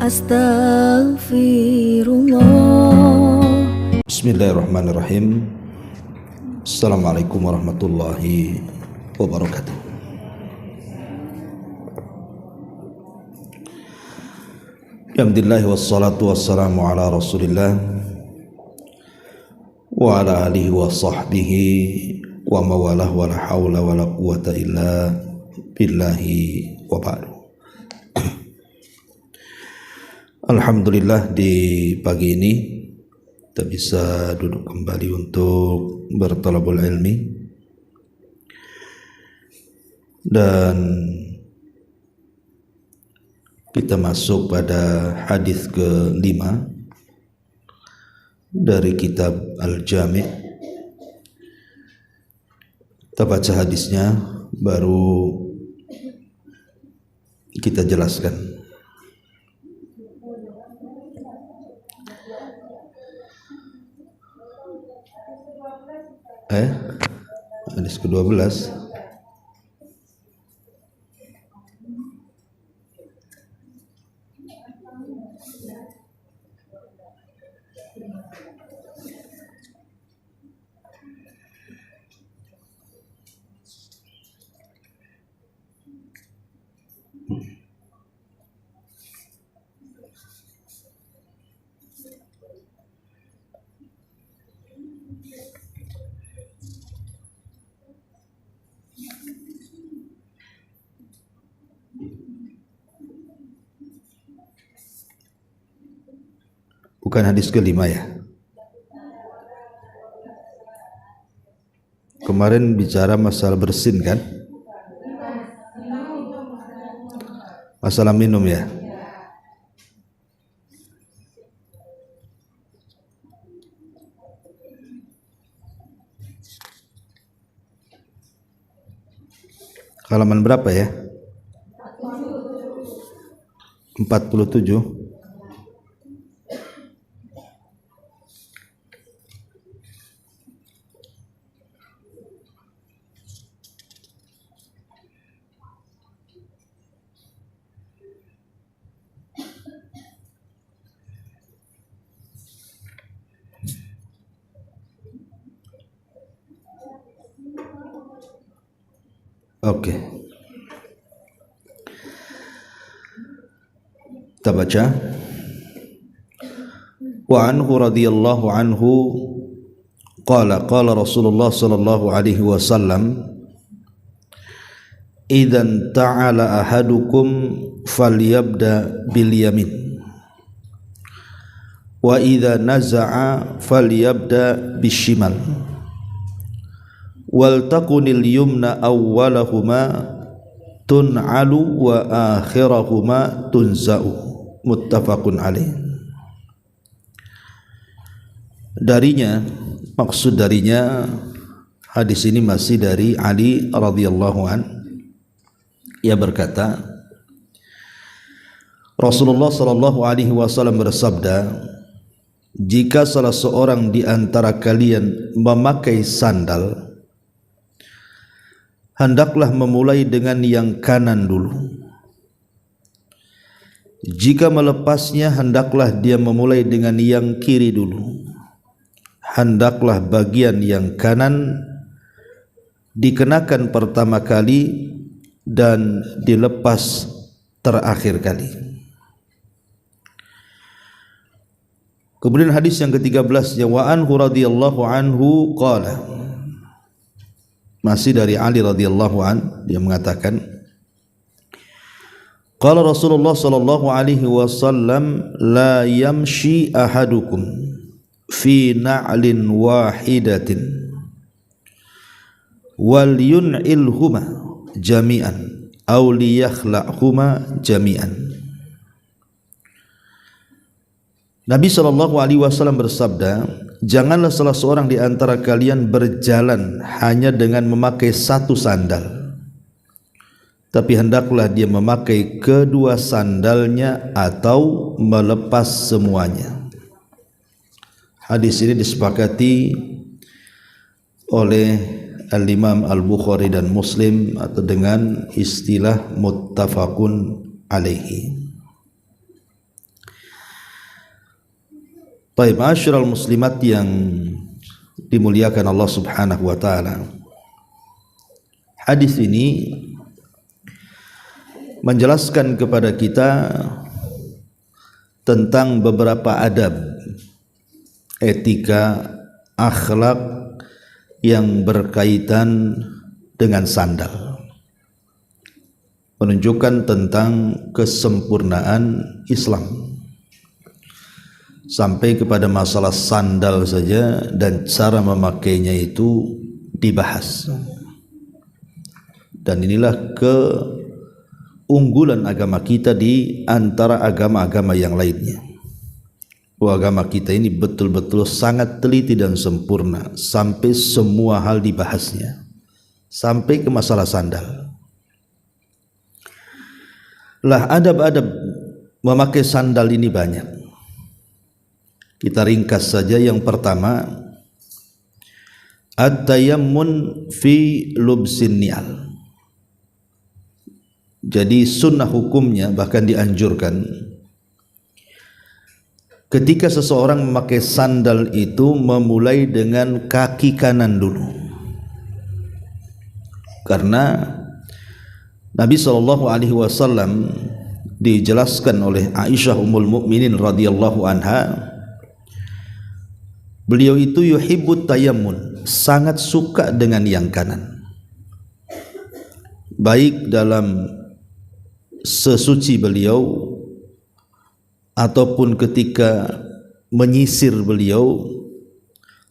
Astaghfirullah. Bismillahirrahmanirrahim. Assalamualaikum warahmatullahi wabarakatuh. Alhamdulillah wassalatu wassalamu ala rasulillah wa ala alihi wa sahbihi wa mawalah wa la hawla wa la quwata illa billahi wa ba'du. Alhamdulillah di pagi ini kita bisa duduk kembali untuk bertalabul ilmi, dan kita masuk pada hadis ke-5 dari kitab Al-Jami'. Kita baca hadisnya baru kita jelaskan. Hadis ke-12. Bukan hadis ke-5 ya. Kemarin bicara masalah bersin kan? Masalah minum ya. Halaman berapa ya? 47. Oke. Kita baca. Wa anhu radhiyallahu anhu qala qala Rasulullah sallallahu alaihi wasallam idzan ta'ala ahadukum falyabda bil yamin wa idza naza'a falyabda bishimal wal takunil yumna awwalahuma tun'alu wa akhirahuma tunza'u. Muttafaqun alaih. Maksud darinya hadis ini masih dari Ali radhiyallahu an. Ia berkata, Rasulullah sallallahu alaihi wasallam bersabda, jika salah seorang di antara kalian memakai sandal, hendaklah memulai dengan yang kanan dulu. Jika melepasnya, hendaklah dia memulai dengan yang kiri dulu. Hendaklah bagian yang kanan dikenakan pertama kali dan dilepas terakhir kali. Kemudian hadis yang ke-13, wa anhu radhiyallahu anhu qala, masih dari Ali radhiyallahu an, dia mengatakan, qala Rasulullah sallallahu alaihi wasallam la yamshi ahadukum fi na'lin wahidatin wal yun'ilhuma jami'an aw liyakhla'huma jami'an. Nabi sallallahu alaihi wasallam bersabda, janganlah salah seorang di antara kalian berjalan hanya dengan memakai satu sandal, tapi hendaklah dia memakai kedua sandalnya atau melepas semuanya. Hadis ini disepakati oleh Al-Imam Al-Bukhari dan Muslim atau dengan istilah muttafaqun alaihi. Baik, ma'asyiral muslimat yang dimuliakan Allah Subhanahu wa taala. Hadis ini menjelaskan kepada kita tentang beberapa adab, etika, akhlak yang berkaitan dengan sandal. Menunjukkan tentang kesempurnaan Islam. Sampai kepada masalah sandal saja dan cara memakainya itu dibahas. Dan inilah keunggulan agama kita di antara agama-agama yang lainnya. Agama kita ini betul-betul sangat teliti dan sempurna, sampai semua hal dibahasnya, sampai ke masalah sandal. Lah, adab-adab memakai sandal ini banyak. Kita ringkas saja. Yang pertama, at-tayammun fi lubsin ni'al. Jadi sunnah hukumnya, bahkan dianjurkan, ketika seseorang memakai sandal itu memulai dengan kaki kanan dulu. Karena Nabi SAW dijelaskan oleh Aisyah Ummul Mukminin radhiyallahu anha, beliau itu yuhibbut tayammun, sangat suka dengan yang kanan, baik dalam sesuci beliau ataupun ketika menyisir beliau,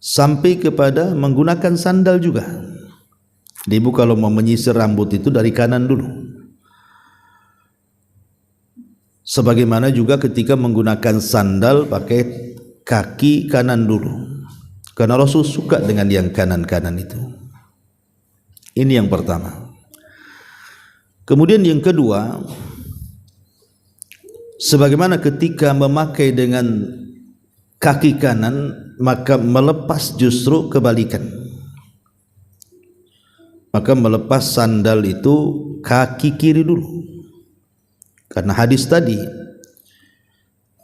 sampai kepada menggunakan sandal juga. Ibu kalau mau menyisir rambut itu dari kanan dulu. Sebagaimana juga ketika menggunakan sandal pakai kaki kanan dulu, karena Rasul suka dengan yang kanan-kanan itu. Ini yang pertama. Kemudian yang kedua, sebagaimana ketika memakai dengan kaki kanan, maka melepas justru kebalikan. Maka melepas sandal itu kaki kiri dulu. Karena hadis tadi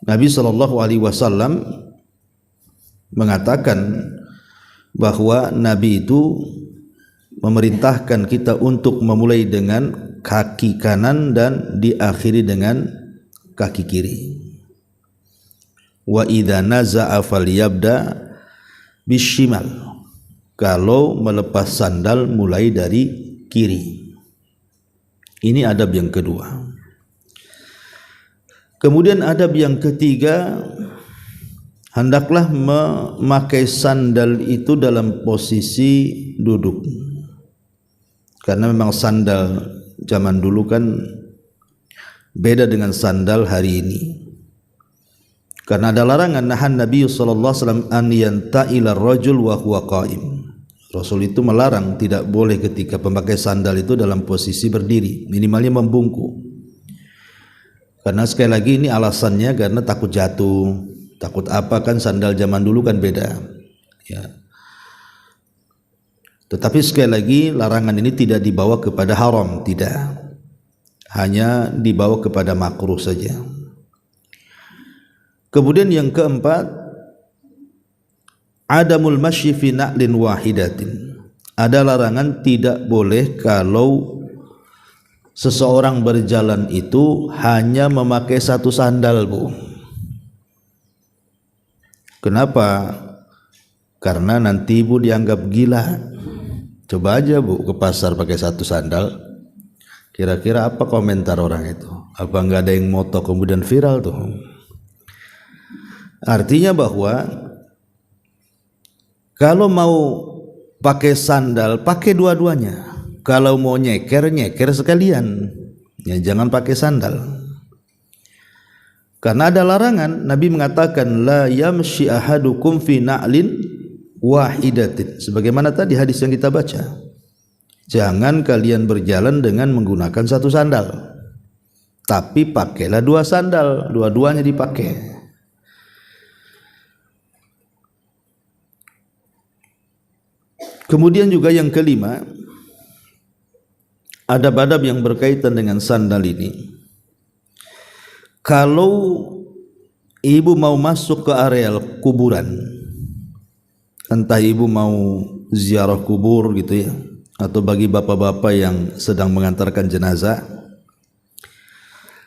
Nabi SAW mengatakan bahwa Nabi itu memerintahkan kita untuk memulai dengan kaki kanan dan diakhiri dengan kaki kiri. Wa idza naza'a falyabda bishimal. Kalau melepas sandal mulai dari kiri. Ini adab yang kedua. Kemudian adab yang ketiga, hendaklah memakai sandal itu dalam posisi duduk. Karena memang sandal zaman dulu kan beda dengan sandal hari ini. Karena ada larangan, nahan Nabi SAW an yanta'ila rajul wa huwa qa'im. Rasul itu melarang, tidak boleh ketika pemakai sandal itu dalam posisi berdiri, minimalnya membungkuk. Karena sekali lagi ini alasannya karena takut jatuh, takut apa, kan sandal zaman dulu kan beda ya. Tetapi sekali lagi larangan ini tidak dibawa kepada haram, tidak, hanya dibawa kepada makruh saja. Kemudian yang keempat, adamul masyi fi na'lin wahidatin. Ada larangan tidak boleh kalau seseorang berjalan itu hanya memakai satu sandal, Bu. Kenapa? Karena nanti Ibu dianggap gila. Coba aja Bu ke pasar pakai satu sandal, kira-kira apa komentar orang itu? Apa enggak ada yang moto kemudian viral tuh? Artinya bahwa kalau mau pakai sandal, pakai dua-duanya. Kalau mau nyeker, nyeker sekalian. Ya, jangan pakai sandal. Karena ada larangan. Nabi mengatakan la yamshi ahadukum fi na'lin wahidatin. Sebagaimana tadi hadis yang kita baca. Jangan kalian berjalan dengan menggunakan satu sandal. Tapi pakailah dua sandal, dua-duanya dipakai. Kemudian juga yang kelima, adab-adab yang berkaitan dengan sandal ini. Kalau ibu mau masuk ke areal kuburan, entah ibu mau ziarah kubur gitu ya, atau bagi bapak-bapak yang sedang mengantarkan jenazah,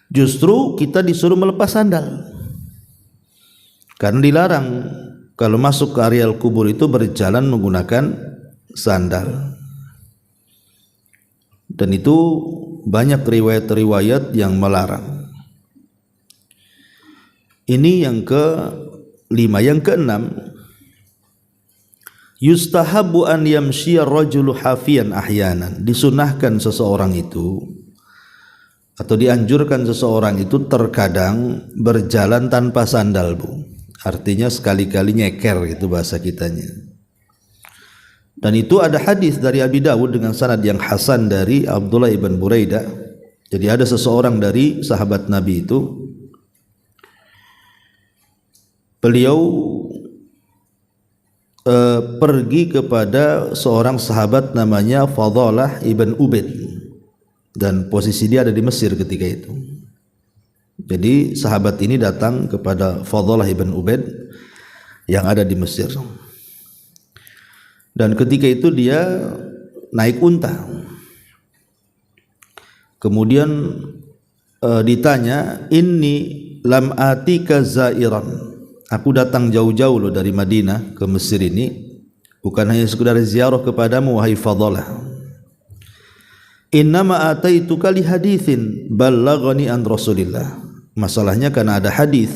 justru kita disuruh melepas sandal. Karena dilarang kalau masuk ke areal kubur itu berjalan menggunakan sandal. Dan itu banyak riwayat-riwayat yang melarang. Ini yang kelima. Yang keenam, yustahabu an yamshiya rajulu hafiyan ahyanan. Disunahkan seseorang itu atau dianjurkan seseorang itu terkadang berjalan tanpa sandal, Bu. Artinya sekali-kali nyeker, itu bahasa kitanya. Dan itu ada hadis dari Abi Dawud dengan sanad yang hasan dari Abdullah ibn Buraidah. Jadi ada seseorang dari sahabat Nabi itu, beliau pergi kepada seorang sahabat namanya Fadalah ibn Ubaid, dan posisi dia ada di Mesir ketika itu. Jadi sahabat ini datang kepada Fadalah ibn Ubaid yang ada di Mesir, dan ketika itu dia naik unta. Kemudian ditanya, inni lam atika zairan, aku datang jauh-jauh loh dari Madinah ke Mesir ini, bukan hanya sekedar ziarah kepadamu wahai Fadalah. Innama ataituka li haditsin ballaghani an Rasulillah. Masalahnya karena ada hadis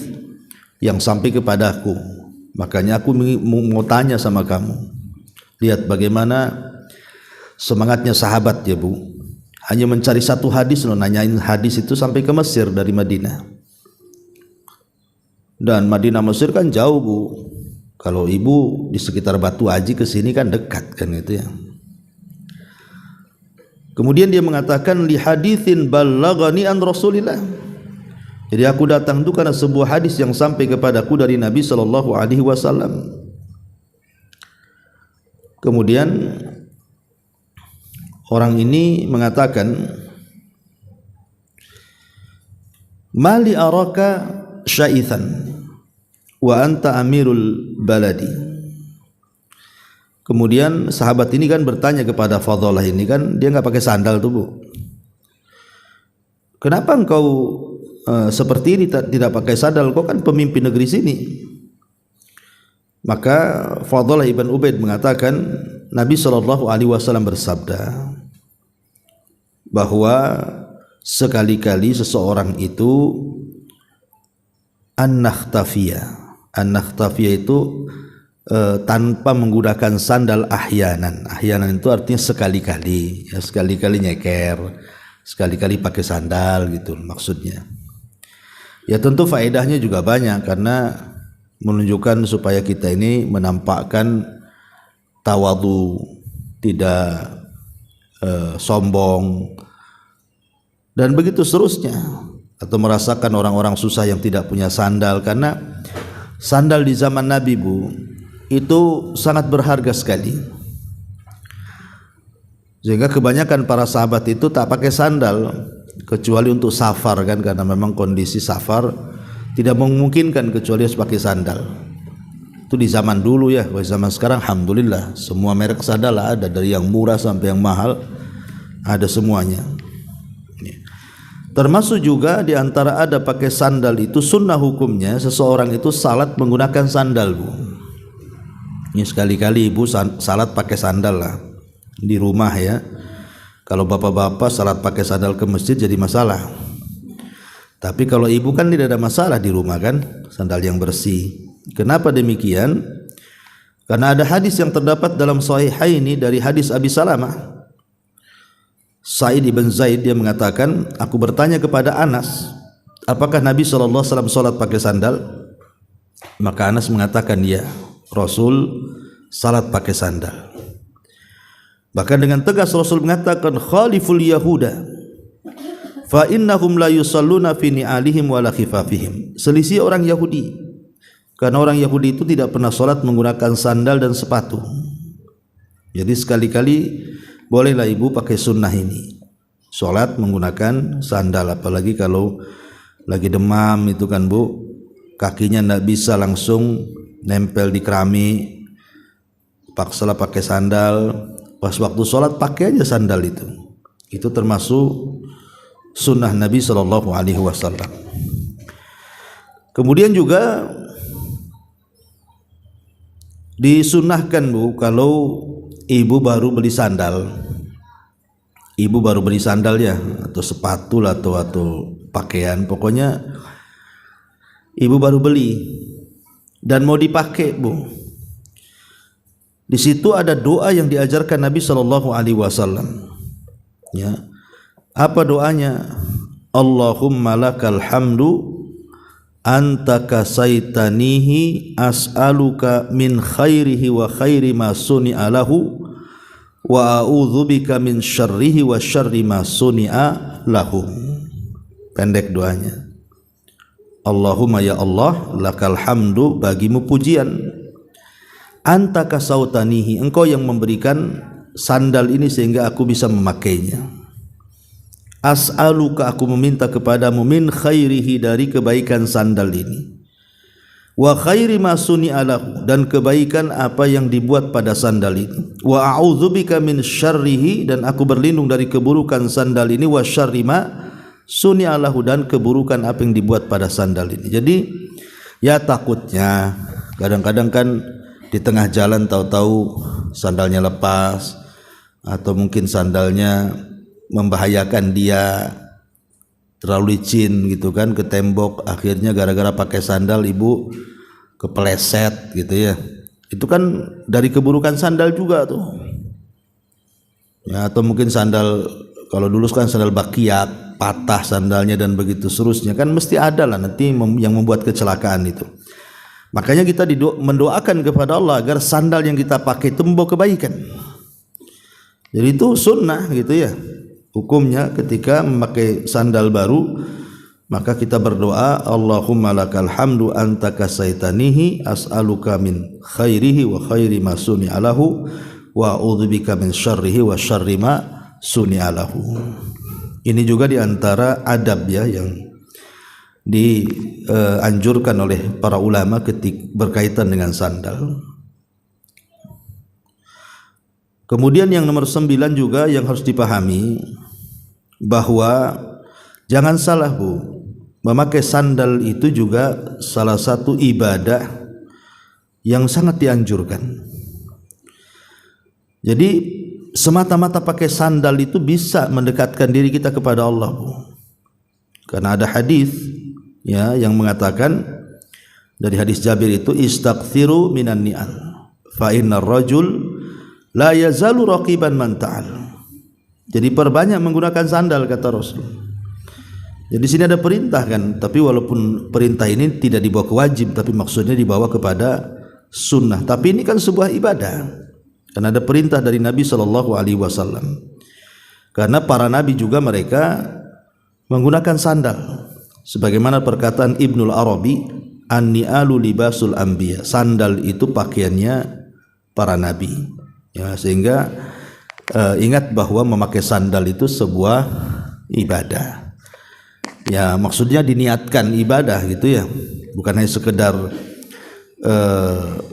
yang sampai kepadaku, makanya aku mau tanya sama kamu. Lihat bagaimana semangatnya sahabat ya, Bu. Hanya mencari satu hadis loh, nanyain hadis itu sampai ke Mesir dari Madinah. Dan Madinah Mesir kan jauh, Bu. Kalau ibu di sekitar Batu Aji ke sini kan dekat kan itu ya. Kemudian dia mengatakan li haditsin ballaghani an Rasulillah. Jadi aku datang itu karena sebuah hadis yang sampai kepadaku dari Nabi sallallahu alaihi wasallam. Kemudian orang ini mengatakan, mali araka syaithan wa anta amirul baladi. Kemudian sahabat ini kan bertanya kepada Fadalah ini, kan dia nggak pakai sandal tuh, Bu. Kenapa engkau seperti ini tidak pakai sandal? Kau kan pemimpin negeri sini. Maka Fadalah ibn Ubaid mengatakan, Nabi SAW bersabda bahwa sekali-kali seseorang itu an-nakhtafiyah itu tanpa menggunakan sandal ahyanan. Ahyanan itu artinya sekali-kali, ya, sekali-kali nyeker, sekali-kali pakai sandal gitu maksudnya. Ya tentu faedahnya juga banyak, karena menunjukkan supaya kita ini menampakkan tawadhu, tidak sombong, dan begitu seterusnya. Atau merasakan orang-orang susah yang tidak punya sandal, karena sandal di zaman Nabi, Bu, itu sangat berharga sekali. Sehingga kebanyakan para sahabat itu tak pakai sandal kecuali untuk safar kan, karena memang kondisi safar tidak memungkinkan kecuali harus pakai sandal. Itu di zaman dulu ya. Kalau zaman sekarang alhamdulillah semua merek sandal ada, dari yang murah sampai yang mahal ada semuanya. Termasuk juga di antara ada pakai sandal itu sunnah hukumnya, seseorang itu salat menggunakan sandal, Bu. Ini sekali-kali ibu salat pakai sandal lah di rumah ya. Kalau bapak-bapak salat pakai sandal ke masjid jadi masalah. Tapi kalau ibu kan tidak ada masalah di rumah kan, sandal yang bersih. Kenapa demikian? Karena ada hadis yang terdapat dalam Sahihaini dari hadis Abi Salamah. Sa'id ibn Zaid dia mengatakan, aku bertanya kepada Anas, apakah Nabi SAW salat pakai sandal? Maka Anas mengatakan, ya, Rasul salat pakai sandal. Bahkan dengan tegas Rasul mengatakan, khaliful yahuda fa innahum la yusalluna fi ni'alihim wala khifafihim. Selisih orang Yahudi, karena orang Yahudi itu tidak pernah salat menggunakan sandal dan sepatu. Jadi sekali-kali bolehlah ibu pakai sunnah ini, salat menggunakan sandal, apalagi kalau lagi demam itu kan, Bu, kakinya tidak bisa langsung nempel di keramik, paksalah pakai sandal. Pas waktu sholat pakai aja sandal itu termasuk sunnah Nabi SAW. Kemudian juga disunnahkan Bu, kalau ibu baru beli sandal, ya, atau sepatu lah, atau pakaian, pokoknya ibu baru beli dan mau dipakai Bu, di situ ada doa yang diajarkan Nabi SAW. Ya, apa doanya? Allahumma lakal hamdu anta kasaitanihi as'aluka min khairihi wa khairi ma suni'a lahu wa a'udzubika min syarrihi wa syarri ma suni'a lahu. Pendek doanya. Allahumma ya Allah, lakal hamdu, bagimu pujian, anta kasautanihi, engkau yang memberikan sandal ini sehingga aku bisa memakainya. As'aluka, aku meminta kepadamu, min khairihi, dari kebaikan sandal ini, wa khairi ma suni'a lahu, dan kebaikan apa yang dibuat pada sandal ini, wa a'udzubika min syarrihi, dan aku berlindung dari keburukan sandal ini, wa syarri ma suni'a lahu, dan keburukan apa yang dibuat pada sandal ini. Jadi ya takutnya kadang-kadang kan di tengah jalan tahu-tahu sandalnya lepas, atau mungkin sandalnya membahayakan dia, terlalu licin gitu kan, ke tembok, akhirnya gara-gara pakai sandal ibu kepeleset gitu ya. Itu kan dari keburukan sandal juga tuh ya. Atau mungkin sandal, kalau dulu kan sandal bakiak, patah sandalnya dan begitu seterusnya, kan mesti ada lah nanti yang membuat kecelakaan itu. Makanya kita mendoakan kepada Allah agar sandal yang kita pakai itu membawa kebaikan. Jadi itu sunnah gitu ya. Hukumnya ketika memakai sandal baru, maka kita berdoa, Allahumma lakal hamdu anta kasaitanihi as'aluka min khairihi wa khairi ma suni'a lahu wa a'udzubika min syarrihi wa syarri ma suni'a lahu. Ini juga diantara adab ya yang dianjurkan oleh para ulama ketika berkaitan dengan sandal. Kemudian yang nomor 9 juga yang harus dipahami, bahwa jangan salah Bu, memakai sandal itu juga salah satu ibadah yang sangat dianjurkan. Jadi semata-mata pakai sandal itu bisa mendekatkan diri kita kepada Allah Bu. Karena ada hadis ya yang mengatakan, dari hadis Jabir itu, istaghfiru minan ni'al fa innar rajul la yazalu raqiban man ta'al. Jadi perbanyak menggunakan sandal, kata Rasul. Jadi sini ada perintah kan, tapi walaupun perintah ini tidak dibawa ke wajib, tapi maksudnya dibawa kepada sunnah. Tapi ini kan sebuah ibadah, karena ada perintah dari Nabi SAW. Karena para nabi juga mereka menggunakan sandal, sebagaimana perkataan Ibnul Arabi, an-ni'alu libasul anbiya, sandal itu pakaiannya para nabi. Ya, sehingga ingat bahwa memakai sandal itu sebuah ibadah. Ya, maksudnya diniatkan ibadah gitu ya, bukan hanya sekedar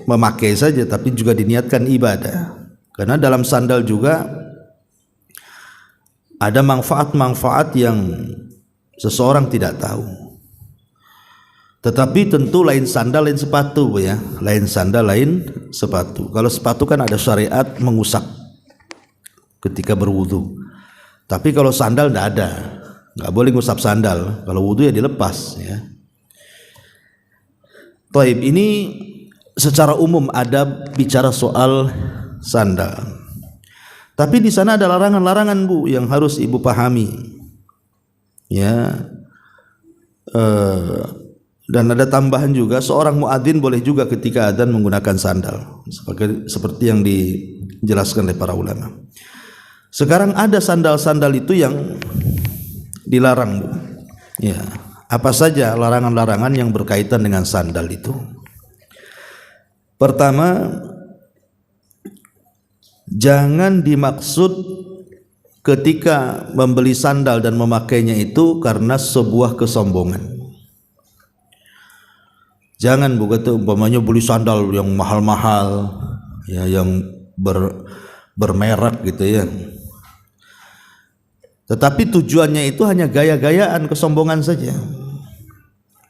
memakai saja, tapi juga diniatkan ibadah. Karena dalam sandal juga ada manfaat-manfaat yang seseorang tidak tahu. Tetapi tentu lain sandal lain sepatu ya, lain sandal lain sepatu. Kalau sepatu kan ada syariat mengusap ketika berwudu, tapi kalau sandal tidak ada, nggak boleh ngusap sandal. Kalau wudu ya dilepas ya. Taib, ini secara umum ada bicara soal sandal. Tapi di sana ada larangan-larangan Bu yang harus ibu pahami ya. Dan ada tambahan juga, seorang muadzin boleh juga ketika adzan menggunakan sandal, seperti yang dijelaskan oleh para ulama. Sekarang ada sandal-sandal itu yang dilarang Bu. Ya, apa saja larangan-larangan yang berkaitan dengan sandal itu? Pertama, jangan dimaksud ketika membeli sandal dan memakainya itu karena sebuah kesombongan. Jangan begitu umpamanya beli sandal yang mahal-mahal ya, yang bermerek gitu ya. Tetapi tujuannya itu hanya gaya-gayaan, kesombongan saja.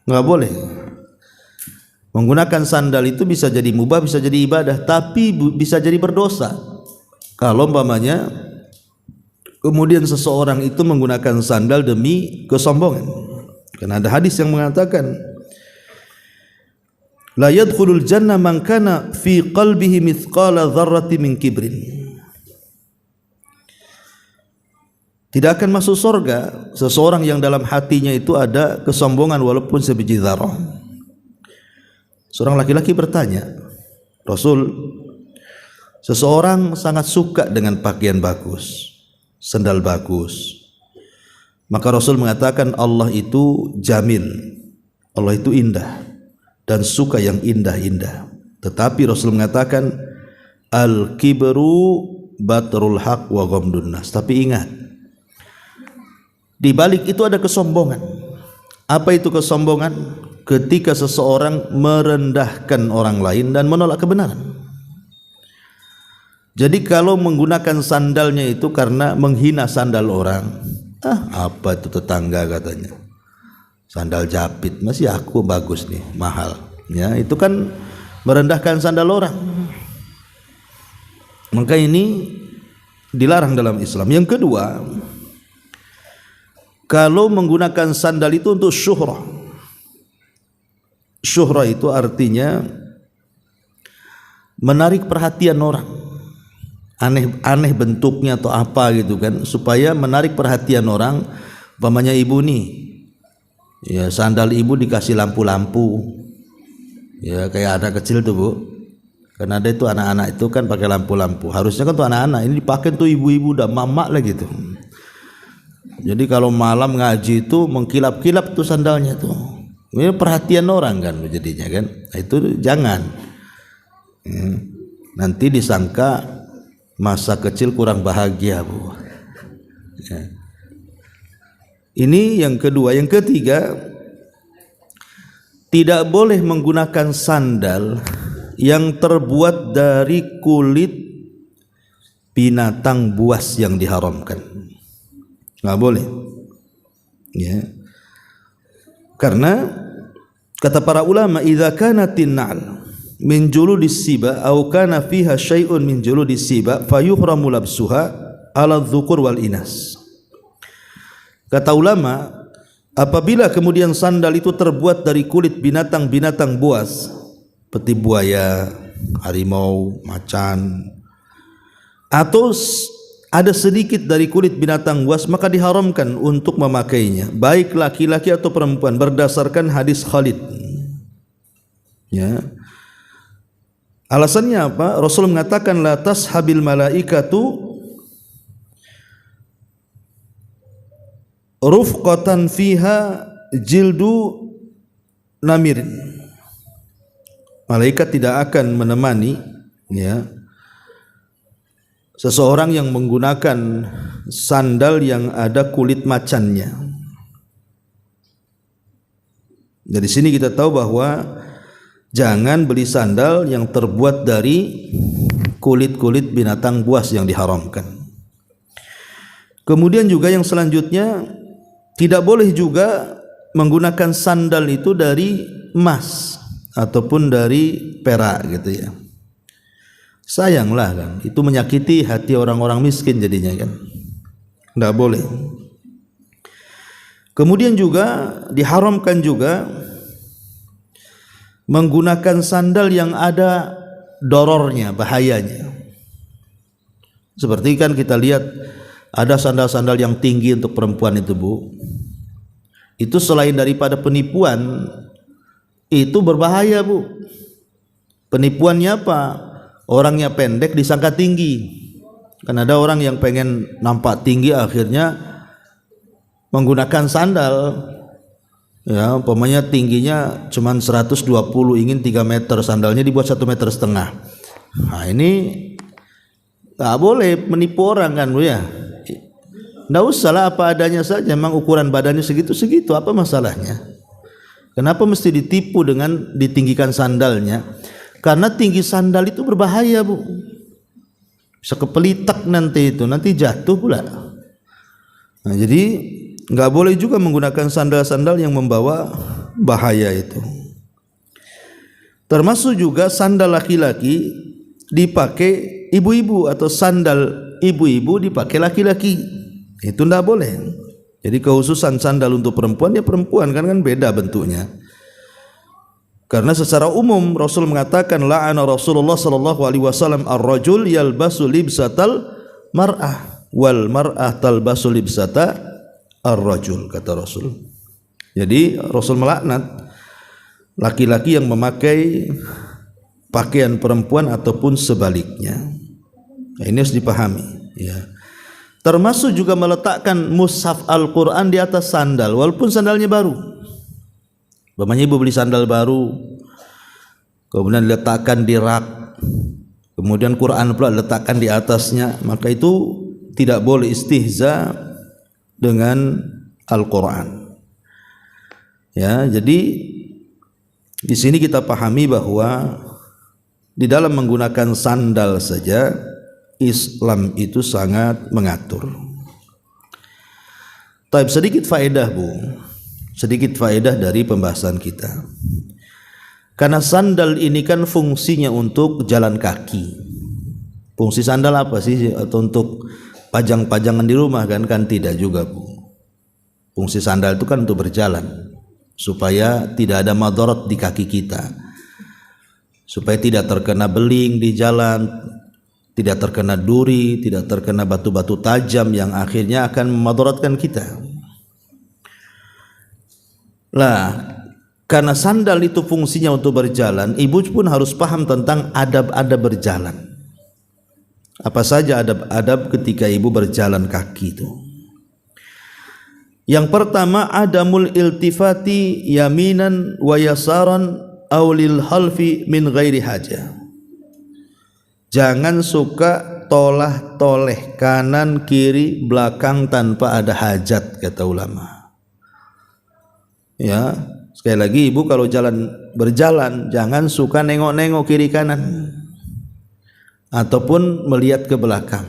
Enggak boleh. Menggunakan sandal itu bisa jadi mubah, bisa jadi ibadah, tapi bisa jadi berdosa. Kalau umpamanya kemudian seseorang itu menggunakan sandal demi kesombongan. Karena ada hadis yang mengatakan la yadkhulul jannah man kana fi qalbihi mithqala dzarrati min kibrin. Tidak akan masuk surga seseorang yang dalam hatinya itu ada kesombongan walaupun sebiji dzarrah. Seorang laki-laki bertanya, Rasul, seseorang sangat suka dengan pakaian bagus, sandal bagus. Maka Rasul mengatakan Allah itu jamil, Allah itu indah dan suka yang indah-indah. Tetapi Rasul mengatakan al-kibru batrul haq wa ghamdun nas. Tapi ingat, di balik itu ada kesombongan. Apa itu kesombongan? Ketika seseorang merendahkan orang lain dan menolak kebenaran. Jadi kalau menggunakan sandalnya itu karena menghina sandal orang, apa itu tetangga katanya, sandal japit, masih aku bagus nih, mahal ya, itu kan merendahkan sandal orang. Maka ini dilarang dalam Islam. Yang kedua, kalau menggunakan sandal itu untuk syuhrah. Syuhrah itu artinya menarik perhatian orang, aneh bentuknya atau apa gitu kan, supaya menarik perhatian orang. Umpamanya ibu nih, ya sandal ibu dikasih lampu-lampu, ya kayak anak kecil tuh bu, karena ada itu anak-anak itu kan pakai lampu-lampu. Harusnya kan tuh anak-anak, ini dipakai tuh ibu-ibu udah mamak lah gitu. Jadi kalau malam ngaji itu mengkilap-kilap tuh sandalnya tuh. Ini perhatian orang kan jadinya kan. Itu jangan. Nanti disangka masa kecil kurang bahagia, Bu. Ya. Ini yang kedua. Yang ketiga, tidak boleh menggunakan sandal yang terbuat dari kulit binatang buas yang diharamkan. Nggak boleh. Ya. Karena kata para ulama, idza kanatin na'al min juludis siba aw kana fiha syai'un min juludis siba fayuhramu labsuha ala dzukur wal inas. Kata ulama, apabila kemudian sandal itu terbuat dari kulit binatang-binatang buas seperti buaya, harimau, macan, atau ada sedikit dari kulit binatang buas, maka diharamkan untuk memakainya, baik laki-laki atau perempuan, berdasarkan hadis Khalid. Ya. Alasannya apa? Rasul mengatakan la tashabil malaikatu rufqatan fiha jildu namirin. Malaikat tidak akan menemani ya seseorang yang menggunakan sandal yang ada kulit macannya. Dari sini kita tahu bahwa jangan beli sandal yang terbuat dari kulit-kulit binatang buas yang diharamkan. Kemudian juga yang selanjutnya, tidak boleh juga menggunakan sandal itu dari emas ataupun dari perak gitu ya. Sayanglah kan, itu menyakiti hati orang-orang miskin jadinya kan. Tidak boleh. Kemudian juga diharamkan juga menggunakan sandal yang ada dorornya, bahayanya. Seperti kan kita lihat ada sandal-sandal yang tinggi untuk perempuan itu Bu. Itu selain daripada penipuan, itu berbahaya Bu. Penipuannya apa? Orangnya pendek disangka tinggi. Kan ada orang yang pengen nampak tinggi akhirnya menggunakan sandal. Ya, umpamanya tingginya cuma 120, ingin 3 meter, sandalnya dibuat 1,5 meter. Nah, ini nggak boleh menipu orang kan Bu ya. Nggak usah lah, apa adanya saja. Memang ukuran badannya segitu-segitu, apa masalahnya? Kenapa mesti ditipu dengan ditinggikan sandalnya? Karena tinggi sandal itu berbahaya, Bu. Bisa kepelitak nanti jatuh pula. Nah, jadi nggak boleh juga menggunakan sandal-sandal yang membawa bahaya itu. Termasuk juga sandal laki-laki dipakai ibu-ibu atau sandal ibu-ibu dipakai laki-laki. Itu tidak boleh. Jadi kekhususan sandal untuk perempuan ya perempuan kan beda bentuknya. Karena secara umum Rasul mengatakan la'ana Rasulullah sallallahu alaihi wasallam ar-rajul yalbasu libsatal mar'ah wal mar'ah talbasu libsata ar-rajul, kata Rasul. Jadi Rasul melaknat laki-laki yang memakai pakaian perempuan ataupun sebaliknya. Nah, ini harus dipahami ya. Termasuk juga meletakkan mushaf Al-Quran di atas sandal walaupun sandalnya baru. Umpamanya ibu beli sandal baru kemudian diletakkan di rak, kemudian Quran pula diletakkan di atasnya, maka itu tidak boleh istihza dengan Al-Quran ya. Jadi di sini kita pahami bahwa di dalam menggunakan sandal saja Islam itu sangat mengatur. Taib sedikit faedah, Bu. Sedikit faedah dari pembahasan kita. Karena sandal ini kan fungsinya untuk jalan kaki. Fungsi sandal apa sih? Atau untuk pajang-pajangan di rumah kan tidak juga, Bu. Fungsi sandal itu kan untuk berjalan supaya tidak ada madarat di kaki kita. Supaya tidak terkena beling di jalan, tidak terkena duri, tidak terkena batu-batu tajam yang akhirnya akan memadaratkan kita. Lah, karena sandal itu fungsinya untuk berjalan, ibu pun harus paham tentang adab-adab berjalan. Apa saja adab-adab ketika ibu berjalan kaki itu? Yang pertama, adamul iltifati yaminan wa yasaran aw lil halfi min ghairi hajah. Jangan suka tolah-toleh kanan kiri belakang tanpa ada hajat, kata ulama. Ya, sekali lagi ibu kalau berjalan jangan suka nengok-nengok kiri kanan ataupun melihat ke belakang.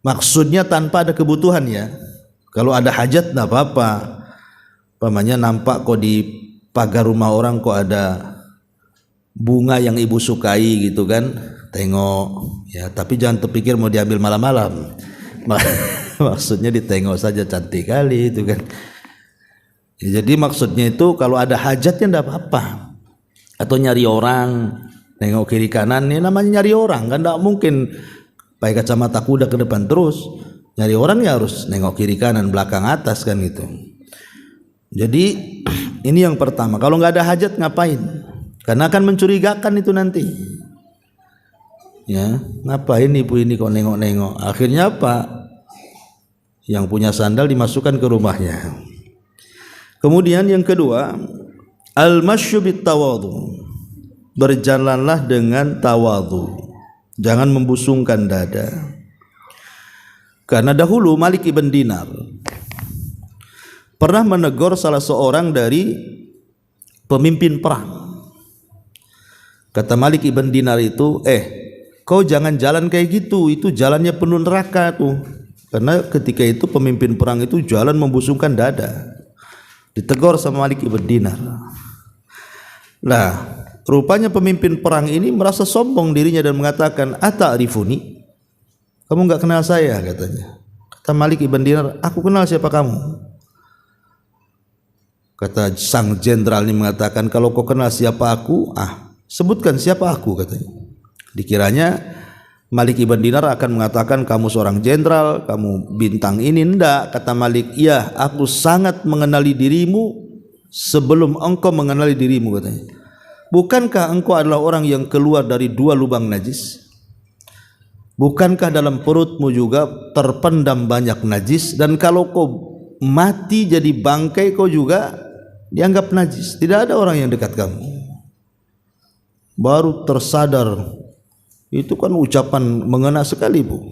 Maksudnya tanpa ada kebutuhan ya. Kalau ada hajat enggak apa-apa. Umpamanya nampak kok di pagar rumah orang kok ada bunga yang ibu sukai gitu kan, tengok ya, tapi jangan terpikir mau diambil malam-malam. Maksudnya ditengok saja, cantik kali itu kan ya. Jadi maksudnya itu kalau ada hajatnya enggak apa-apa. Atau nyari orang, nengok kiri kanan, ini namanya nyari orang kan, enggak mungkin pakai kacamata kuda ke depan terus. Nyari orang ya harus nengok kiri kanan belakang atas kan gitu. Jadi ini yang pertama, kalau enggak ada hajat ngapain? Karena akan mencurigakan itu nanti. Ya, ngapain ibu ini kok nengok-nengok? Akhirnya apa? Yang punya sandal dimasukkan ke rumahnya. Kemudian yang kedua, al-masyu bit tawadhu. Berjalanlah dengan tawadhu. Jangan membusungkan dada. Karena dahulu Malik ibn Dinar pernah menegur salah seorang dari pemimpin perang. Kata Malik ibn Dinar itu, kau jangan jalan kayak gitu, itu jalannya penuh neraka tuh. Karena ketika itu pemimpin perang itu jalan membusungkan dada. Ditegur sama Malik ibn Dinar. Nah, rupanya pemimpin perang ini merasa sombong dirinya dan mengatakan, "Ata'rifuni?" Kamu enggak kenal saya, katanya. Kata Malik ibn Dinar, "Aku kenal siapa kamu?" Kata sang jenderal ini mengatakan, "Kalau kau kenal siapa aku, sebutkan siapa aku," katanya. Dikiranya Malik ibn Dinar akan mengatakan kamu seorang jenderal, kamu bintang ini. Enggak, kata Malik, "Iya, aku sangat mengenali dirimu sebelum engkau mengenali dirimu," katanya. "Bukankah engkau adalah orang yang keluar dari 2 lubang najis? Bukankah dalam perutmu juga terpendam banyak najis? Dan kalau kau mati jadi bangkai, kau juga dianggap najis. Tidak ada orang yang dekat kamu." Baru tersadar. Itu kan ucapan mengena sekali, Bu.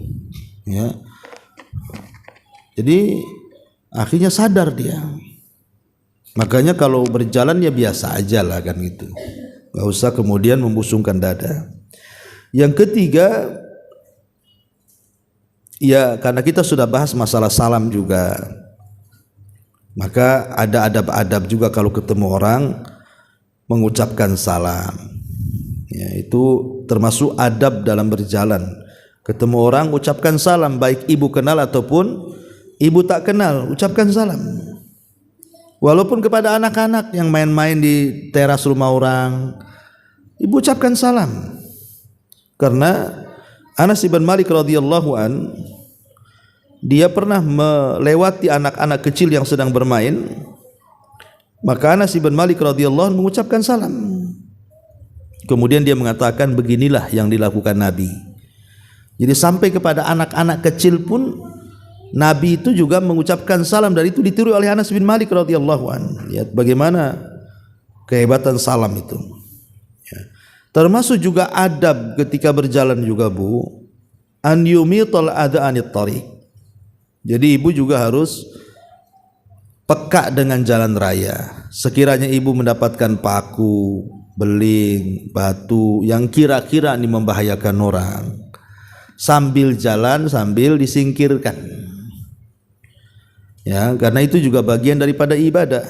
Ya. Jadi akhirnya sadar dia. Makanya kalau berjalan ya biasa aja lah kan gitu. Gak usah kemudian membusungkan dada. Yang ketiga, ya karena kita sudah bahas masalah salam juga, maka ada adab-adab juga kalau ketemu orang mengucapkan salam. Ya, itu termasuk adab dalam berjalan. Ketemu orang ucapkan salam, baik ibu kenal ataupun ibu tak kenal, ucapkan salam. Walaupun kepada anak-anak yang main-main di teras rumah orang, ibu ucapkan salam. Karena Anas bin Malik radhiyallahu an, dia pernah melewati anak-anak kecil yang sedang bermain, maka Anas bin Malik radhiyallahu an mengucapkan salam. Kemudian dia mengatakan, beginilah yang dilakukan Nabi. Jadi sampai kepada anak-anak kecil pun Nabi itu juga mengucapkan salam, dan itu ditiru oleh Anas bin Malik radhiyallahu an. Lihat bagaimana kehebatan salam itu. Ya. Termasuk juga adab ketika berjalan juga, Bu, an yumital adha anit tariq. Jadi ibu juga harus peka dengan jalan raya. Sekiranya ibu mendapatkan paku, beling, batu yang kira-kira ini membahayakan orang, sambil jalan sambil disingkirkan. Ya, karena itu juga bagian daripada ibadah.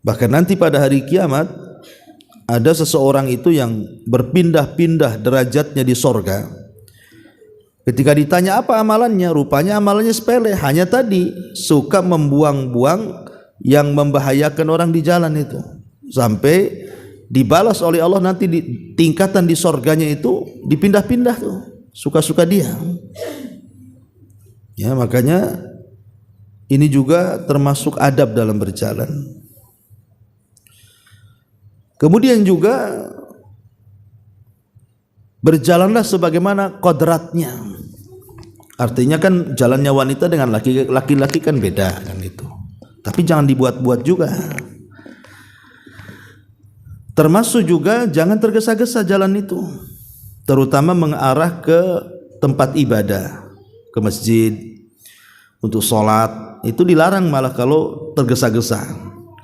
Bahkan nanti pada hari kiamat ada seseorang itu yang berpindah-pindah derajatnya di sorga. Ketika ditanya apa amalannya, rupanya amalannya sepele, hanya tadi suka membuang-buang yang membahayakan orang di jalan itu, sampai dibalas oleh Allah nanti di tingkatan di sorganya itu dipindah-pindah tuh, suka-suka dia. Ya, makanya ini juga termasuk adab dalam berjalan. Kemudian juga berjalanlah sebagaimana kodratnya. Artinya kan jalannya wanita dengan laki-laki kan beda kan itu. Tapi jangan dibuat-buat juga. Termasuk juga jangan tergesa-gesa jalan itu, terutama mengarah ke tempat ibadah, ke masjid untuk sholat. Itu dilarang malah kalau tergesa-gesa.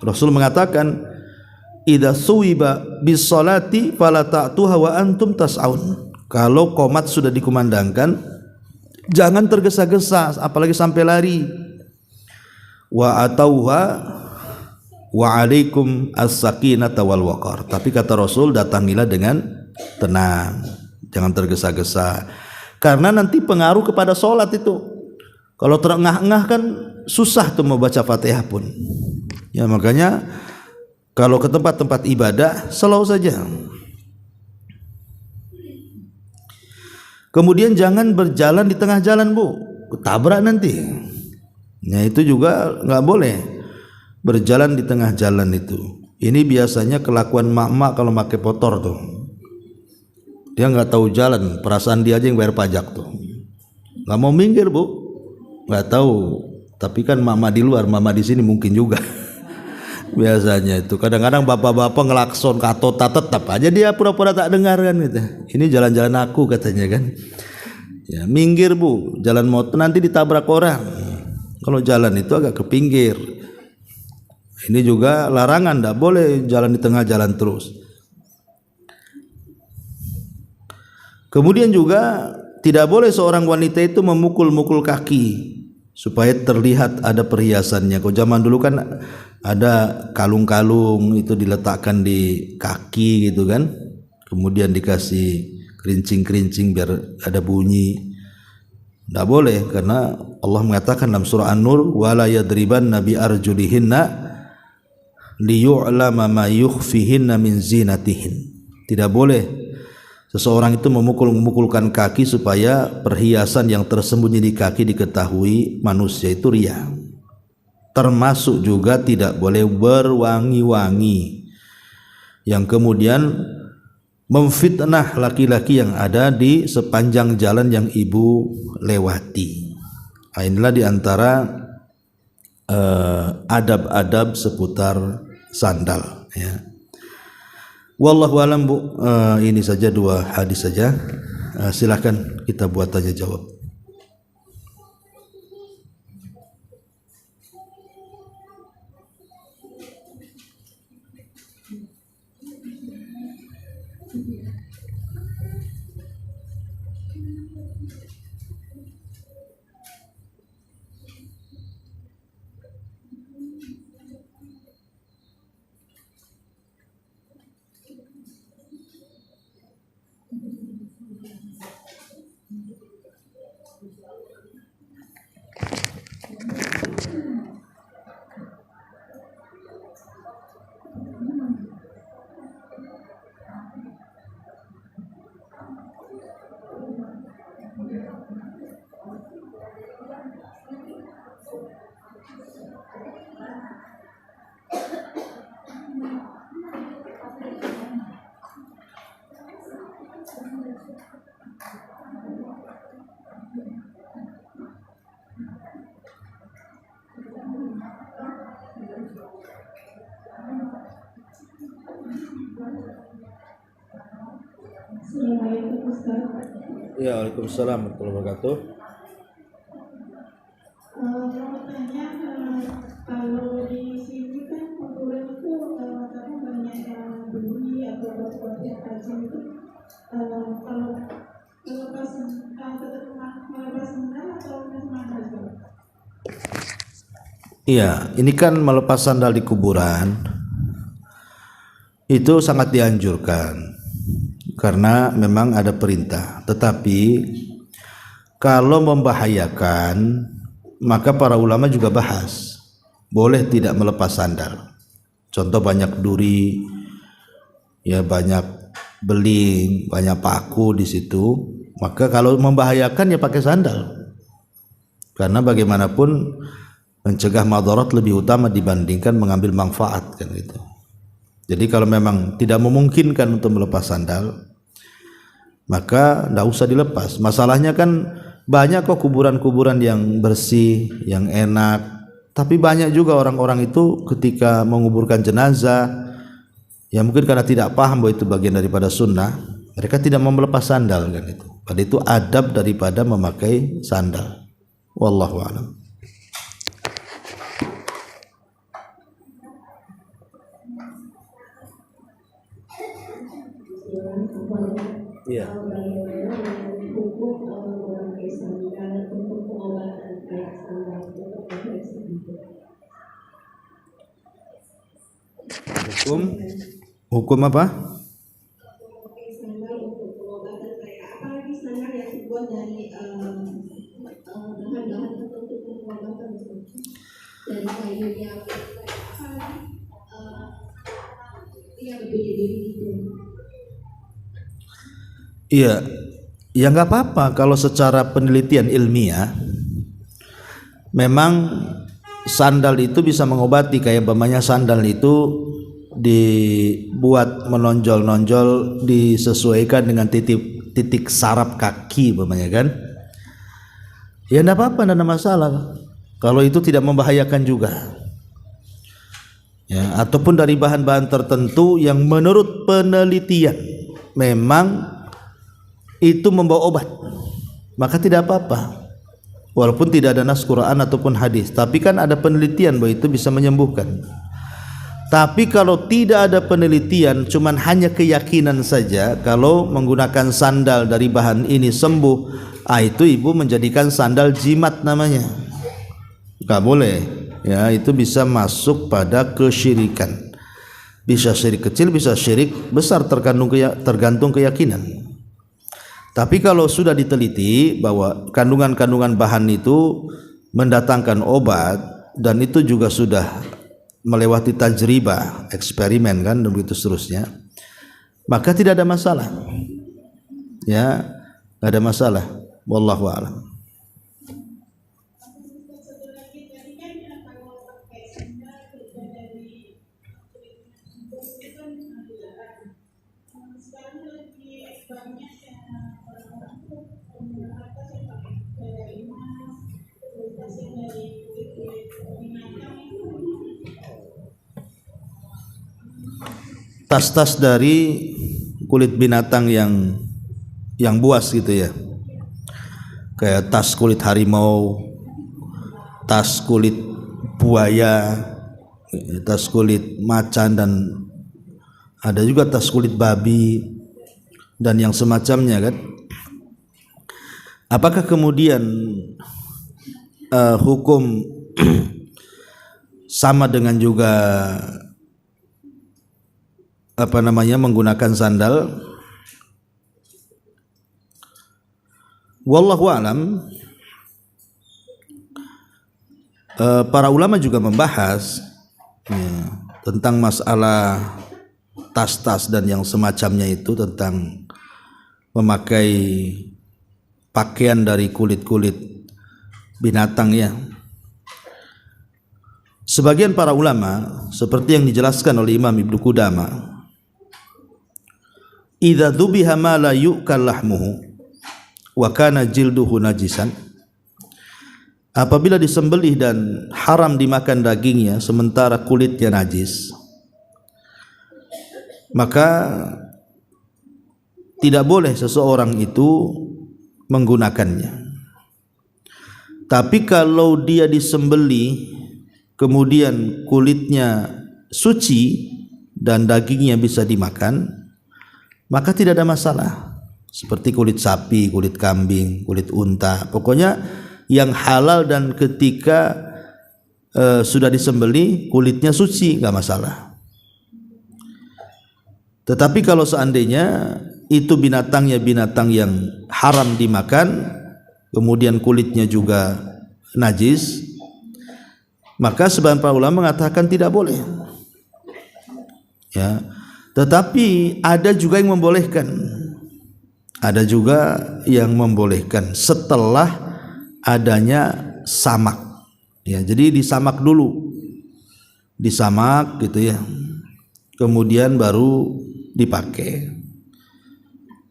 Rasul mengatakan, idza suwiba bis salati fala ta'tuha wa antum tas'aun. Kalau qomat sudah dikumandangkan, jangan tergesa-gesa apalagi sampai lari. Wa atauha wa alaikum as-sakinata wal waqar. Tapi kata Rasul, datangilah dengan tenang, jangan tergesa-gesa. Karena nanti pengaruh kepada sholat itu. Kalau terengah-engah kan susah tuh mau baca Fatihah pun. Ya, makanya kalau ke tempat-tempat ibadah slow saja. Kemudian jangan berjalan di tengah jalan, Bu, ketabrak nanti. Nah, itu juga nggak boleh berjalan di tengah jalan itu. Ini biasanya kelakuan mak-mak kalau pakai motor tuh. Dia nggak tahu jalan, perasaan dia aja yang bayar pajak tuh. Nggak mau minggir, Bu. Nggak tahu, tapi kan mama di luar, mama di sini mungkin juga. Biasanya itu kadang-kadang bapak-bapak ngelakson katota, tetap aja dia pura-pura tak dengar kan gitu. Ini jalan-jalan aku katanya kan. Ya, minggir, Bu, jalan motor nanti ditabrak orang. Kalau jalan itu agak ke pinggir. Ini juga larangan, tidak boleh jalan di tengah jalan terus. Kemudian juga tidak boleh seorang wanita itu memukul-mukul kaki supaya terlihat ada perhiasannya. Kalau zaman dulu kan ada kalung-kalung itu diletakkan di kaki gitu kan, kemudian dikasih kerincing-kerincing biar ada bunyi. Tidak boleh, karena Allah mengatakan dalam surah An-Nur, wala yadribanna bi arjulihinna liyu'lama ma yukhfihinna min zinatihin. Tidak boleh seseorang itu memukul-mukulkan kaki supaya perhiasan yang tersembunyi di kaki diketahui manusia, itu riya. Termasuk juga tidak boleh berwangi-wangi yang kemudian memfitnah laki-laki yang ada di sepanjang jalan yang ibu lewati. Inilah diantara adab-adab seputar sandal, ya. Wallahu alam, Bu. Ini saja 2 hadis saja. Silakan kita buat tanya jawab. Ya, Waalaikumsalam warahmatullahi wabarakatuh. Mau tanya, kalau di sini kan kuburan itu karena banyak yang beli atau buat yang tajam itu, kalau melepas tetap melepas sandal atau melepas sandal? Iya, ini kan melepas sandal di kuburan itu sangat dianjurkan karena memang ada perintah. Tetapi kalau membahayakan, maka para ulama juga bahas boleh tidak melepas sandal. Contoh banyak duri, ya banyak beling, banyak paku di situ. Maka kalau membahayakan ya pakai sandal. Karena bagaimanapun mencegah madarat lebih utama dibandingkan mengambil manfaat kan gitu. Jadi kalau memang tidak memungkinkan untuk melepas sandal, maka tidak usah dilepas. Masalahnya kan banyak kok kuburan-kuburan yang bersih, yang enak. Tapi banyak juga orang-orang itu ketika menguburkan jenazah, ya mungkin karena tidak paham bahwa itu bagian daripada sunnah, mereka tidak mau melepas sandal kan itu. Pada itu adab daripada memakai sandal. Wallahu a'lam. Iya. Hukum apa? Iya, ya nggak apa-apa kalau secara penelitian ilmiah memang sandal itu bisa mengobati. Kayak umpamanya sandal itu dibuat menonjol-nonjol, disesuaikan dengan titik saraf kaki umpamanya kan, ya nggak apa-apa, nggak ada masalah kalau itu tidak membahayakan juga ya. Ataupun dari bahan-bahan tertentu yang menurut penelitian memang itu membawa obat, maka tidak apa-apa walaupun tidak ada nas Quran ataupun hadis. Tapi kan ada penelitian bahwa itu bisa menyembuhkan. Tapi kalau tidak ada penelitian, cuman hanya keyakinan saja, kalau menggunakan sandal dari bahan ini sembuh, itu ibu menjadikan sandal jimat namanya, nggak boleh ya. Itu bisa masuk pada kesyirikan, bisa syirik kecil, bisa syirik besar, tergantung keyakinan. Tapi kalau sudah diteliti bahwa kandungan-kandungan bahan itu mendatangkan obat, dan itu juga sudah melewati tajribah, eksperimen kan, dan begitu seterusnya, maka tidak ada masalah ya, tidak ada masalah. Wallahu a'lam. Tas-tas dari kulit binatang yang buas gitu ya, kayak tas kulit harimau, tas kulit buaya, tas kulit macan, dan ada juga tas kulit babi dan yang semacamnya kan. Apakah kemudian hukum sama dengan juga menggunakan sandal? Wallahu a'lam. Para ulama juga membahas ya, tentang masalah tas-tas dan yang semacamnya itu, tentang memakai pakaian dari kulit-kulit binatang ya. Sebagian para ulama seperti yang dijelaskan oleh Imam Ibnu Qudamah, idza dzubiha ma la yu'kal lahmuhu wa kana jilduhu najisan, apabila disembelih dan haram dimakan dagingnya sementara kulitnya najis, maka tidak boleh seseorang itu menggunakannya. Tapi kalau dia disembeli kemudian kulitnya suci dan dagingnya bisa dimakan, maka tidak ada masalah. Seperti kulit sapi, kulit kambing, kulit unta, pokoknya yang halal dan ketika sudah disembeli kulitnya suci, nggak masalah. Tetapi kalau seandainya itu binatangnya binatang yang haram dimakan, kemudian kulitnya juga najis, maka sebagian para ulama mengatakan tidak boleh. Ya, tetapi ada juga yang membolehkan. Ada juga yang membolehkan setelah adanya samak. Ya, jadi disamak dulu, disamak gitu ya, kemudian baru dipakai.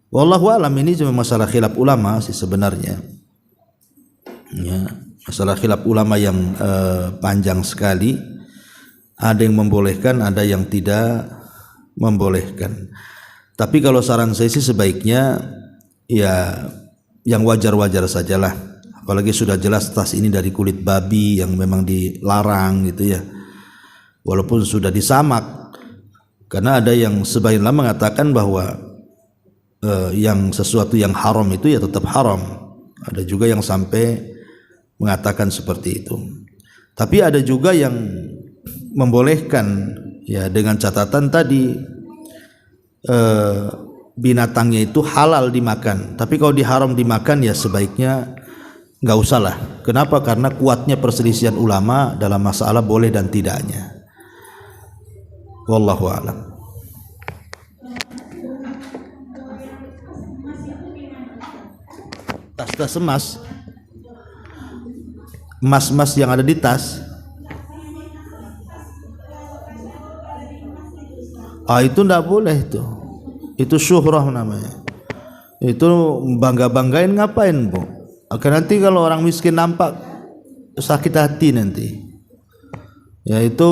Wallahu alam, ini cuma masalah khilaf ulama sih sebenarnya. Ya, masalah khilaf ulama yang panjang sekali. Ada yang membolehkan, ada yang tidak membolehkan. Tapi kalau saran saya sih sebaiknya ya yang wajar-wajar sajalah. Apalagi sudah jelas tas ini dari kulit babi yang memang dilarang gitu ya. Walaupun sudah disamak. Karena ada yang sebagian lama mengatakan bahwa yang sesuatu yang haram itu ya tetap haram. Ada juga yang sampai mengatakan seperti itu. Tapi ada juga yang membolehkan ya dengan catatan tadi binatangnya itu halal dimakan, tapi kalau diharam dimakan ya sebaiknya nggak usah lah. Kenapa? Karena kuatnya perselisihan ulama dalam masalah boleh dan tidaknya. Wallahu a'lam. Tas-tas emas, emas-emas yang ada di tas, itu ndak boleh itu syuhrah namanya. Itu bangga-banggain ngapain, Bu? Nanti kalau orang miskin nampak sakit hati nanti. Yaitu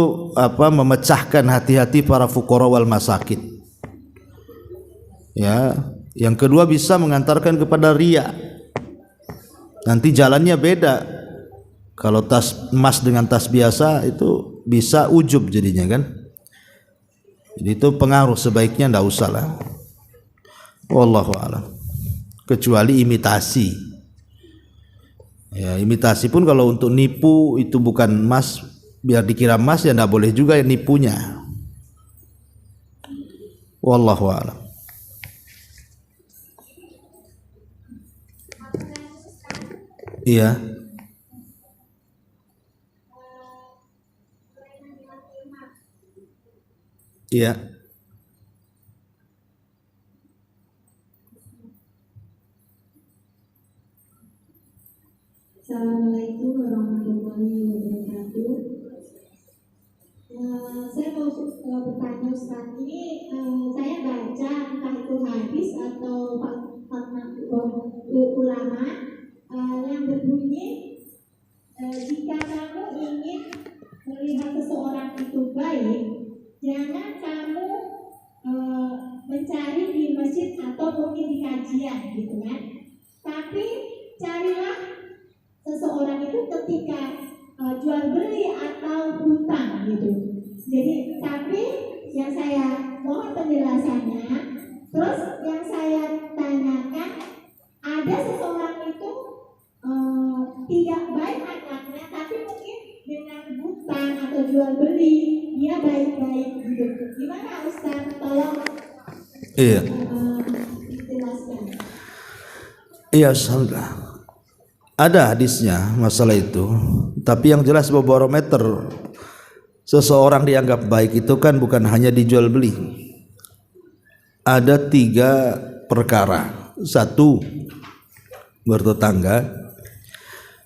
memecahkan hati-hati para fuqara wal masakin. Ya, yang kedua bisa mengantarkan kepada riya. Nanti jalannya beda. Kalau tas emas dengan tas biasa itu bisa ujub jadinya kan. Jadi itu pengaruh, sebaiknya ndak usah lah. Wallahu a'lam. Kecuali imitasi. Ya, imitasi pun kalau untuk nipu itu bukan emas, biar dikira emas ya ndak boleh juga nipunya. Wallahu a'lam. Iya. Iya. Assalamualaikum warahmatullahi wabarakatuh. Saya mau bertanya Ustaz, ini saya baca entah itu hadis atau ulama yang berbunyi jika kamu ingin melihat seseorang itu baik, jangan kamu mencari di masjid atau mungkin di kajian gitu kan, tapi carilah seseorang itu ketika jual beli atau hutang gitu. Jadi tapi yang saya mohon penjelasannya. Terus yang saya tanyakan, ada seseorang itu tidak baik akhlaknya, tapi mungkin dengan hutang atau jual beli dia baik-baik gitu. Gimana Ustaz? Tolong jelaskan. Iya, salah. Ada hadisnya masalah itu, tapi yang jelas barometer seseorang dianggap baik itu kan bukan hanya dijual beli. Ada 3 perkara. 1, bertetangga.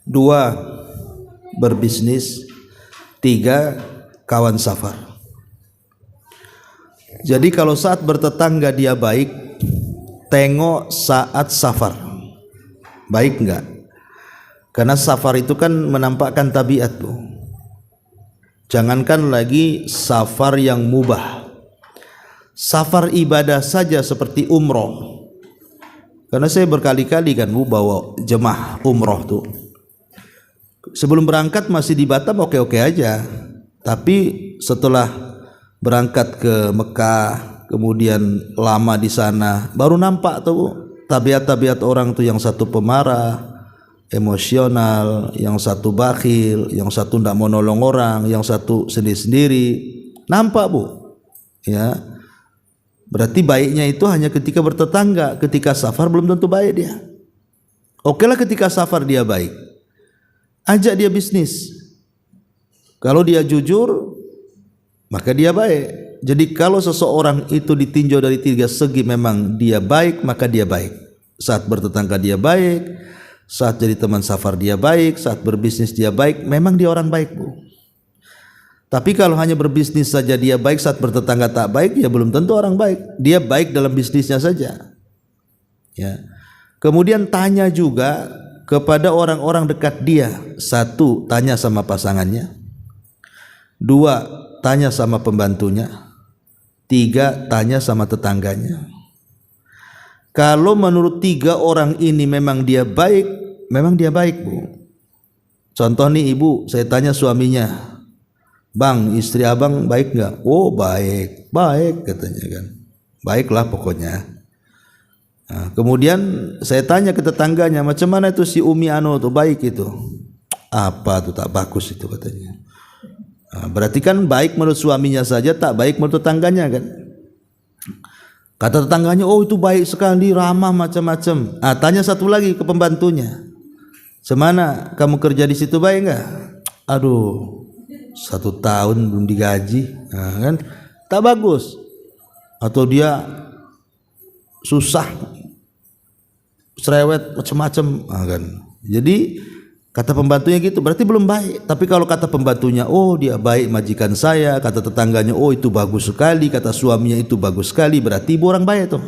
2, berbisnis. 3, kawan safar. Jadi kalau saat bertetangga dia baik, tengok saat safar baik enggak. Karena safar itu kan menampakkan tabiat tuh. Jangankan lagi safar yang mubah, safar ibadah saja seperti umroh Karena saya berkali-kali kan Bu bawa jemaah umroh tuh, sebelum berangkat masih di Batam oke-oke aja, tapi setelah berangkat ke Mekah kemudian lama di sana baru nampak tuh tabiat-tabiat orang tuh, yang satu pemarah, emosional, yang satu bakhil, yang satu tidak mau nolong orang, yang satu sendiri-sendiri. Nampak Bu, ya. Berarti baiknya itu hanya ketika bertetangga, ketika safar belum tentu baik dia. Oke lah ketika safar dia baik, ajak dia bisnis. Kalau dia jujur, maka dia baik. Jadi kalau seseorang itu ditinjau dari 3 segi, memang dia baik, maka dia baik. Saat bertetangga dia baik, saat jadi teman safar dia baik, saat berbisnis dia baik, memang dia orang baik Bu. Tapi kalau hanya berbisnis saja dia baik, saat bertetangga tak baik, ya belum tentu orang baik. Dia baik dalam bisnisnya saja, ya. Kemudian tanya juga kepada orang-orang dekat dia. 1, tanya sama pasangannya. 2, tanya sama pembantunya. 3, tanya sama tetangganya. Kalau menurut 3 orang ini memang dia baik Bu. Contoh nih ibu, saya tanya suaminya, Bang, istri abang baik nggak? Oh baik, baik katanya kan. Baiklah pokoknya. Nah, kemudian saya tanya ke tetangganya, macam mana itu si Umi Ano tuh, baik itu? Apa tuh, tak bagus itu katanya. Nah, berarti kan baik menurut suaminya saja, tak baik menurut tetangganya kan. Kata tetangganya, oh itu baik sekali, ramah macam-macam. Ah, tanya satu lagi ke pembantunya, semana kamu kerja di situ, baik nggak? Aduh, 1 tahun belum digaji, nah, kan tak bagus. Atau dia susah, cerewet macam-macam, nah, kan. Jadi kata pembantunya gitu, berarti belum baik. Tapi kalau kata pembantunya, oh dia baik majikan saya, kata tetangganya, oh itu bagus sekali, kata suaminya itu bagus sekali, berarti ibu orang baik tuh.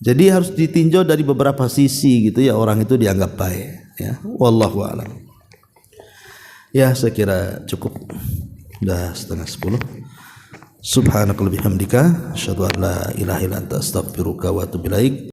Jadi harus ditinjau dari beberapa sisi gitu ya, orang itu dianggap baik, ya. Wallahu a'lam. Ya, saya kira cukup. Udah 9:30. Subhanakallahumma bihamdika asyhadu an la ilaha illa anta astaghfiruka wa atubu ilaik.